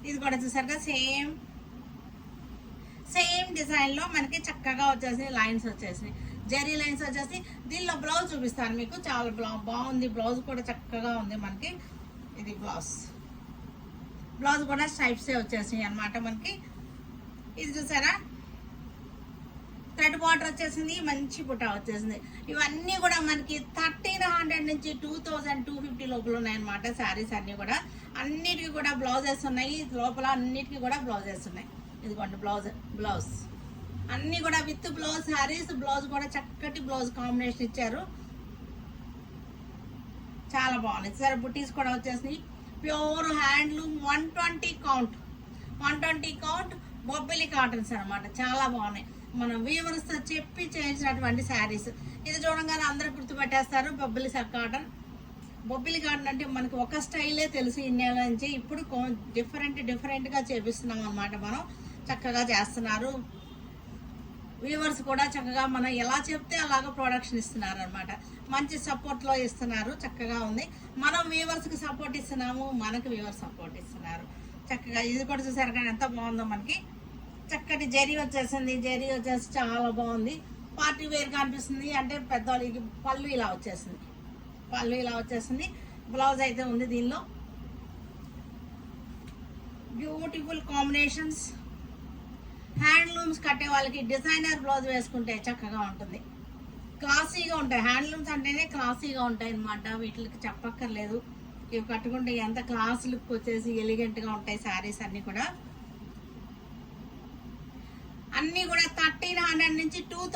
ఇది కూడా చూసారుగా సేమ్ డిజైన్ లో మనకి చక్కగా వచ్చేసినాయి, లైన్స్ వచ్చేసినాయి, జెరీ లైన్స్ వచ్చేసి. దీనిలో బ్లౌజ్ చూపిస్తాను మీకు, చాలా బాగుంది. బ్లౌజ్ కూడా చక్కగా ఉంది మనకి. ఇది బ్లౌజ్ కూడా స్ట్రైప్సే వచ్చేసినాయి అనమాట మనకి. ఇది చూసారా, థ్రెడ్ బార్డర్ వచ్చేసింది, మంచి బుట్ట వచ్చేసింది. ఇవన్నీ కూడా మనకి 1300 నుంచి 2250 లోపల ఉన్నాయన్నమాట శారీస్ అన్ని కూడా. అన్నిటికీ కూడా బ్లౌజెస్ ఉన్నాయి లోపల, అన్నిటికీ కూడా బ్లౌజెస్ ఉన్నాయి. ఇదిగోండి బ్లౌజ్ అన్ని కూడా విత్ బ్లౌజ్ శారీస్. బ్లౌజ్ కూడా చక్కటి బ్లౌజ్ కాంబినేషన్ ఇచ్చారు, చాలా బాగున్నాయి. సరే బుటీస్ కూడా వచ్చేసినాయి. Pure handloom 120 count Bobbili cottons అనమాట, చాలా బాగున్నాయి. మన వీవర్స్ తో చెప్పి చేయించినటువంటి శారీస్. ఇది చూడంగానే అందరూ గుర్తుపెట్టేస్తారు, బొబ్బిలి కాటన్. బొబ్బిలి కాటన్ అంటే మనకి ఒక స్టైలే తెలుసు ఇన్నేళ్ళ నుంచి. ఇప్పుడు డిఫరెంట్ గా చేపిస్తున్నాం అనమాట. మనం చక్కగా చేస్తున్నారు వీవర్స్ కూడా, చక్కగా మనం ఎలా చెప్తే అలాగా ప్రొడక్షన్ ఇస్తున్నారు అనమాట. మంచి సపోర్ట్ లో ఇస్తున్నారు, చక్కగా ఉంది. మనం వీవర్స్ కి సపోర్ట్ ఇస్తున్నాము, మనకి వీవర్స్ సపోర్ట్ ఇస్తున్నారు చక్కగా. ఇది కూడా చూసారు కానీ ఎంత బాగుందో మనకి. చక్కటి జరీ వచ్చేసింది, జరీ వచ్చేసి చాలా బాగుంది. పార్టీ వేర్ గా అనిపిస్తుంది. అంటే పెద్దవాళ్ళకి పళ్ళు ఇలా వచ్చేసింది. బ్లౌజ్ అయితే ఉంది దీనిలో. Beautiful combinations. హ్యాండ్లూమ్స్ కట్టే వాళ్ళకి డిజైనర్ బ్లౌజ్ వేసుకుంటే చక్కగా ఉంటుంది, క్లాసీగా ఉంటాయి. హ్యాండ్లూమ్స్ అంటేనే క్లాసీగా ఉంటాయి అనమాట, వీటికి చెప్పక్కర్లేదు. ఇవి కట్టుకుంటే ఎంత క్లాస్ లుక్ వచ్చేసి ఎలిగెంట్ గా ఉంటాయి శారీస్ అన్ని కూడా. 1300 నుంచి 2000